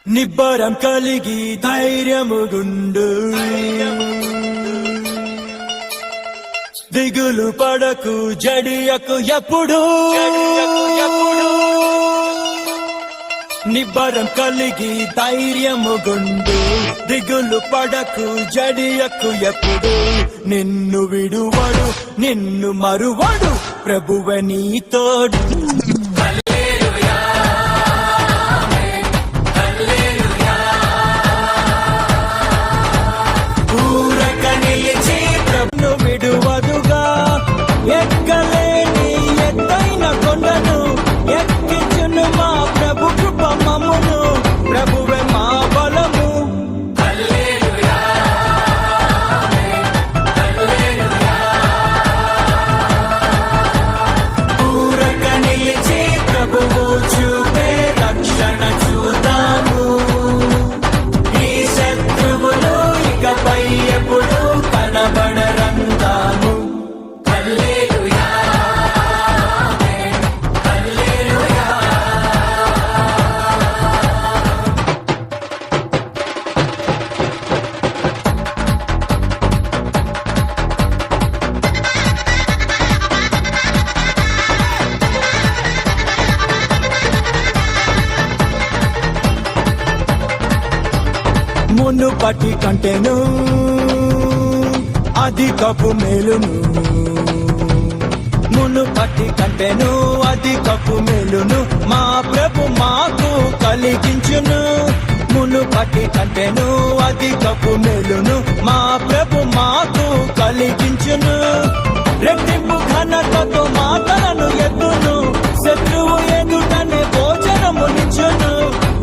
నిబ్బరం కలిగి ధైర్యముగుండు, దిగులు పడకు జడియకు ఎప్పుడు, నిబ్బరం కలిగి ధైర్యముగుండు, దిగులు పడకు జడియకు ఎప్పుడు. నిన్ను విడువడు నిన్ను మరువడు ప్రభువే నీ తోడు. విడువదుగా ఎక్కలేని ఎత్తైన కొండను ఎక్కించును మా ప్రభు కృప మమ్మును, ప్రభువే మా బలము. ఊరక నిలిచి ప్రభువు చూపే రక్షణ చూద్దాము. ఈ శత్రువులు ఇకపై ఎప్పుడు కనబడరందాము. హల్లెలూయా ఆమేన్, హల్లెలూయా. మునుపటి కంటెను అధికపు మేలును, మునుపటి కంటెను అధికపు మేలును మా ప్రభు మాకు కలిగించును. మునుపటి కంటెను అధికపు మేలును మా ప్రభు మాకు కలిగించును. రెట్టింపు ఘనతతో మాటలను ఎత్తును, శత్రువు ఎదుటనే భోజనము నిచ్చును,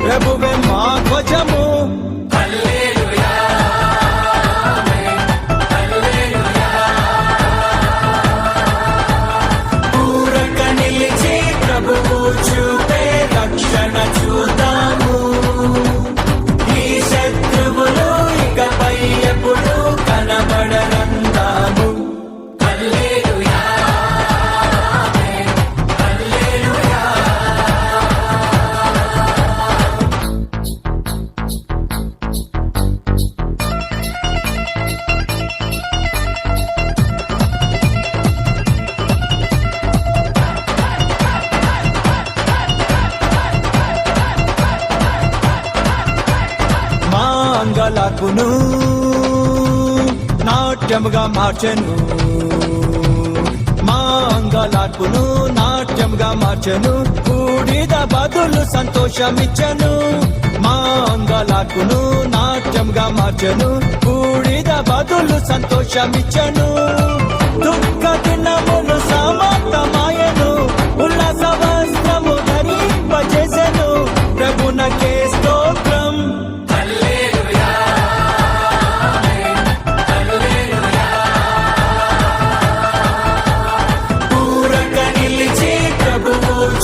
ప్రభువే మా ధ్వజము. చూపే రక్షణ చూద్దాము. ఈ శత్రువులు ఇకపై ఎప్పుడు కనబడరందాము. హల్లెలూయా ఆమేన్, హల్లెలూయా. అంగలార్పును నాట్యముగా మార్చెను, మా అంగలార్పును నాట్యముగా మార్చెను, బూడిద బదులు సంతోషమిచ్చను. మా అంగలార్పును నాట్యముగా మార్చెను, బూడిద బదులు సంతోషమిచ్చను. దుఃఖ దినములు సమాప్తమాయెను, ఉల్లాస వస్త్రము ధరింపజేసెను, ప్రభునకే స్తోత్రం.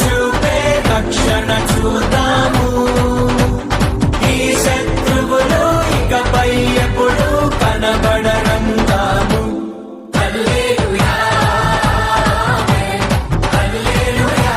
చూపే రక్షణ చూద్దాము. ఈ శత్రువులు ఇకపై ఎప్పుడు కనబడరందాము. హల్లెలూయా ఆమేన్, హల్లెలూయా.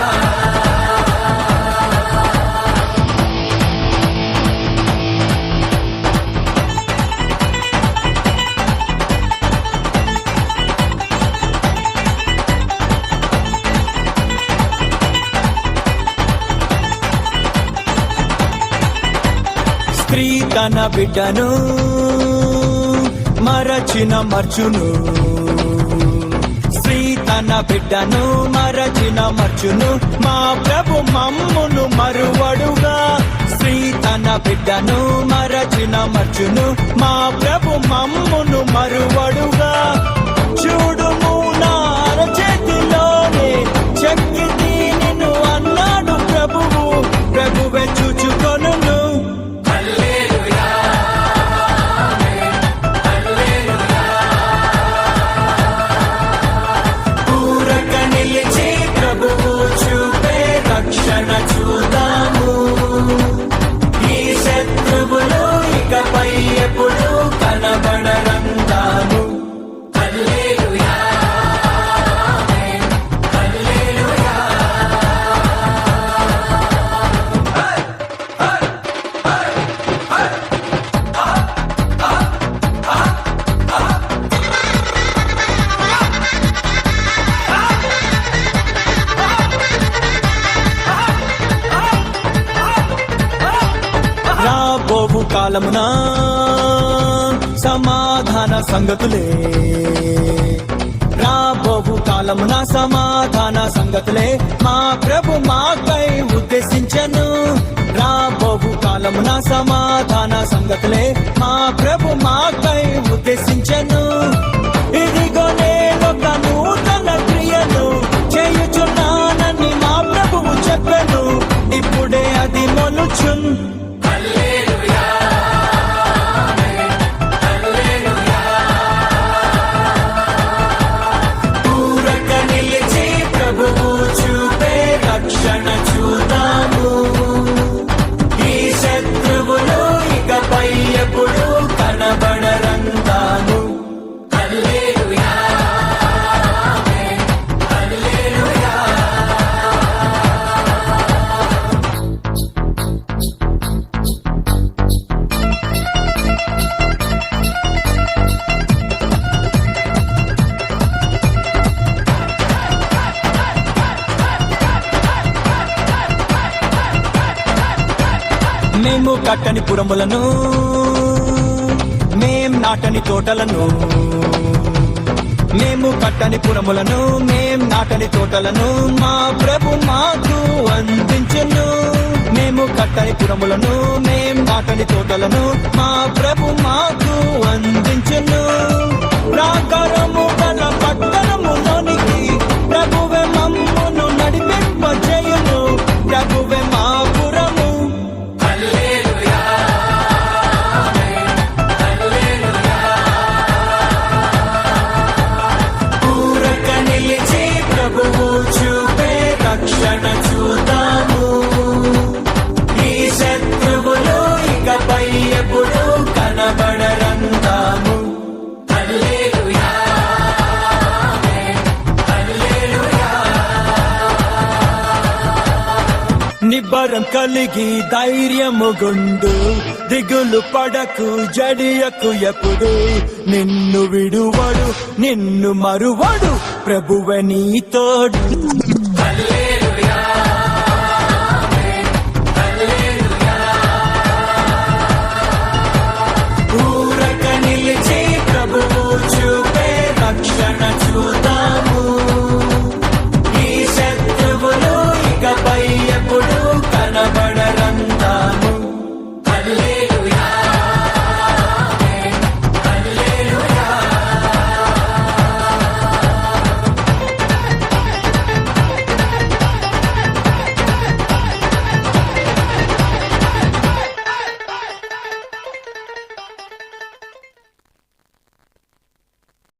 స్త్రీ తన బిడ్డను మరచిన మర్చును, స్త్రీ తన బిడ్డను మరచిన మర్చును, మా ప్రభు మమ్మును మరువడుగా. స్త్రీ తన బిడ్డను మరచిన మర్చును, మా ప్రభు మమ్మును మరువడుగా. చూడుము నా అరచేతిలోనే చెక్కి దీనిను అన్నాడు ప్రభువు, ప్రభువే చూచుకొనును. రక్షణ చూద్దాము. ఈ శత్రువులు ఇకపై ఎప్పుడు కనబడరందాము. కాలమున సమాధాన సంగతులే, రాబోవు కాలమున సమాధాన సంగతులే మా ప్రభు మాకై ఉద్దేశించెను. రాబోవు కాలమున సమాధాన సంగతులే మా ప్రభు మాకై ఉద్దేశించెను. ఇదిగో నేనొక నూతన క్రియను చేయుచున్నానని మా ప్రభువు చెప్పెను. ఇప్పుడే అది మొలుచున్. పూరక నిలిచి ప్రభువు చూపే రక్షణ చూద్దాము. ఈ శత్రువులు ఇకపై ఎప్పుడు కనబడరంతాము. మేము కట్టని పురములను, మేం నాటని తోటలను, మేము కట్టని పురములను, మేం నాటని తోటలను మా ప్రభు మాకు అందించెను. మేము కట్టని పురములను, మేం నాటని తోటలను మా ప్రభు మాకు అందించెను. ప్రాకారము గల పట్టణములోనికి ప్రభువే మమ్మును నడిపింపజేయును. ప్రభువే మా పురము. పూరక నిలిచి ప్రభువు చూపే రక్షణ చూద్దాము. ఈ శత్రువులు ఇకపై ఎప్పుడు కనబడరంతాము. నిబ్బరం కలిగి ధైర్యము గుండు, దిగులు పడకు జడియకు ఎప్పుడు. నిన్ను విడువడు నిన్ను మరువడు ప్రభువే నీ తోడు.